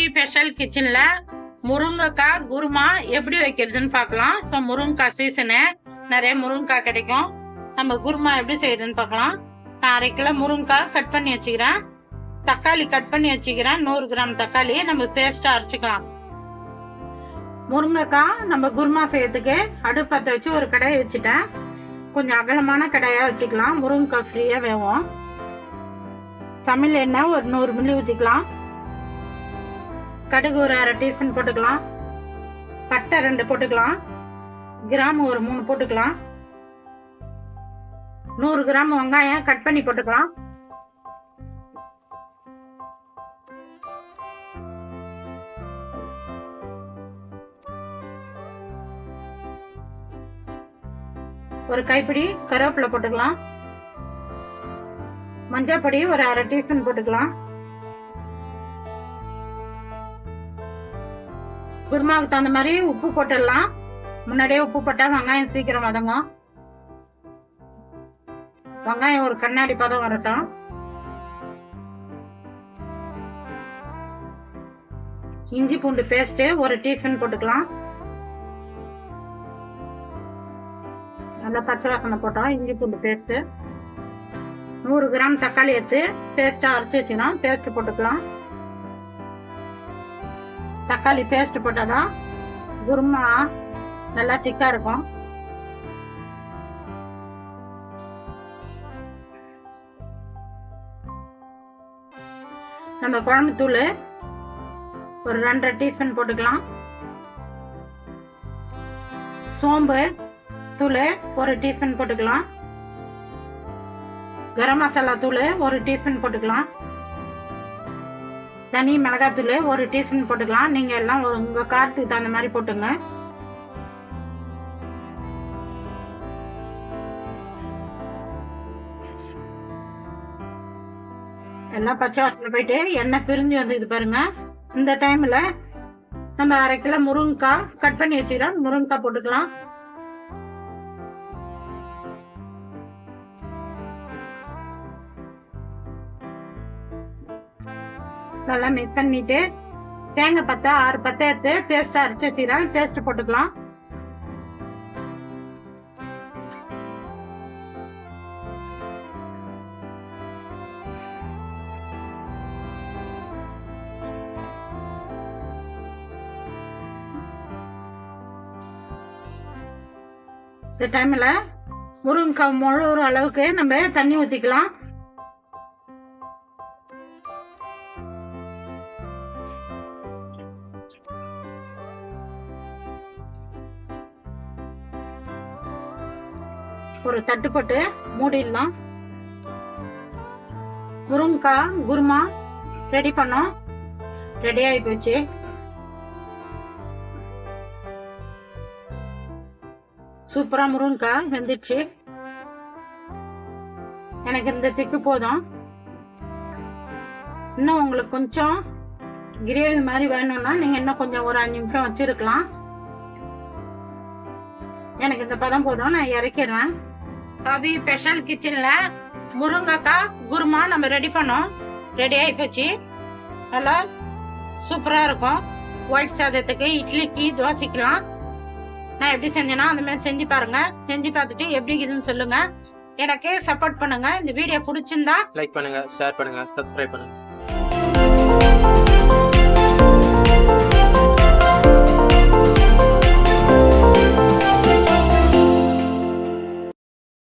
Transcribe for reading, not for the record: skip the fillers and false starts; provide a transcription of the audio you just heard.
கவி special கிச்சன்ல முருங்கைக்காய் குருமா எப்படி வைக்கிறதுன்னு பார்க்கலாம். இப்போ முருங்கைக்காய் சீசனு, நிறைய முருங்கைக்காய் கிடைக்கும். நம்ம குருமா எப்படி செய்யறதுன்னு பார்க்கலாம். நான் 1/2 கிலோ முருங்கைக்காய் கட் பண்ணி வச்சுக்கிறேன். தக்காளி கட் பண்ணி வச்சுக்கிறேன். 100 கிராம் தக்காளி நம்ம பேஸ்டா அரைச்சிக்கலாம். முருங்கைக்காய் நம்ம குருமா செய்யறதுக்கு அடுப்பு பற்ற வச்சு ஒரு கடாயை வச்சுட்டேன். கொஞ்சம் அகலமான கடாயா வச்சுக்கலாம். முருங்கைக்காய் ஃப்ரீயா வேகும். சமையல் எண்ணெய் ஒரு 100 மில்லி ஊற்றிக்கலாம். கடுகு ஒரு 1/2 டீஸ்பூன் போட்டுக்கலாம். பட்டை 2 போட்டுக்கலாம். கிராம்பு ஒரு 3 போட்டுக்கலாம். 100 கிராம் வெங்காயம் கட் பண்ணி போட்டுக்கலாம். ஒரு கைப்பிடி கருவேப்பிலை போட்டுக்கலாம். மஞ்சள் பொடி ஒரு 1/2 டீஸ்பூன் போட்டுக்கலாம். குருமாவுக்கு தகுந்த மாதிரி உப்பு போட்டுடலாம். முன்னாடியே உப்பு போட்டா வெங்காயம் சீக்கிரம் வதங்கும். வெங்காயம் ஒரு கண்ணாடி பதம் வரட்டும். இஞ்சி பூண்டு பேஸ்ட் ஒரு டீஸ்பூன் போட்டுக்கலாம். நல்லா பச்சை வாசனை போட்டோம். இஞ்சி பூண்டு பேஸ்ட் 100 கிராம் தக்காளி எடுத்து பேஸ்டா அரைச்சி வச்சுக்கலாம். பேஸ்ட் போட்டுக்கலாம். தக்காளி பேஸ்ட் போட்டாதான் குருமா நல்லா திக்கா இருக்கும். நம்ம குழம்பு தூள் ஒரு 2.5 டீஸ்பூன் போட்டுக்கலாம். சோம்பு தூள் ஒரு டீஸ்பூன் போட்டுக்கலாம். கரம் மசாலா தூள் ஒரு டீஸ்பூன் போட்டுக்கலாம். தனி மிளகாய் தூள் ஒரு டீஸ்பூன் போட்டுக்கலாம். நீங்க எல்லாம் உங்க காரத்துக்கு தகுந்த மாதிரி போட்டுங்க. எல்லாம் பச்சை வாசனை போயிட்டு எண்ணெய் பிரிஞ்சு வந்து பாருங்க. இந்த டைம்ல நம்ம 1/2 கிலோ முருங்கைக்காய் கட் பண்ணி வச்சுக்கிறோம். முருங்கைக்காய் போட்டுக்கலாம். நல்லா மிக்ஸ் பண்ணிட்டு தேங்காய் பத்தை 6 பத்தை எடுத்து பேஸ்டா அரைச்சி வச்சுக்கிறேன். பேஸ்ட் போட்டுக்கலாம். இந்த டைம்ல முருங்கைக்காய் முழுகிற அளவுக்கு நம்ம தண்ணி ஊத்திக்கலாம். ஒரு தட்டு போட்டு மூடிடலாம். முருங்கைக்காய் குருமா ரெடி பண்ணோம். ரெடி ஆகி போச்சு. சூப்பரா முருங்கைக்காய் வெந்துடுச்சு. எனக்கு இந்த திக்கு போதும். இன்னும் உங்களுக்கு கொஞ்சம் கிரேவி மாதிரி வேணும்னா நீங்க இன்னும் கொஞ்சம் ஒரு 5 நிமிஷம் வச்சிருக்கலாம். எனக்கு இந்த பதம் போதும். நான் இறக்கிடுவேன். கவி ஸ்பெஷல் கிச்சன்ல முருங்கைக்காய் குருமா நம்ம ரெடி பண்ணோம். ரெடி ஆகி போச்சு. நல்லா சூப்பரா இருக்கும். ஒயிட் சாதத்துக்கு, இட்லிக்கு, தோசைக்கலாம். நான் எப்படி செஞ்சேன்னா அந்த மாதிரி செஞ்சு பாருங்க. செஞ்சு பார்த்துட்டு எப்படி இருக்குதுன்னு சொல்லுங்க. எனக்கு சப்போர்ட் பண்ணுங்க. இந்த வீடியோ பிடிச்சிருந்தா லைக் பண்ணுங்க, ஷேர் பண்ணுங்க, சப்ஸ்கிரைப் பண்ணுங்க.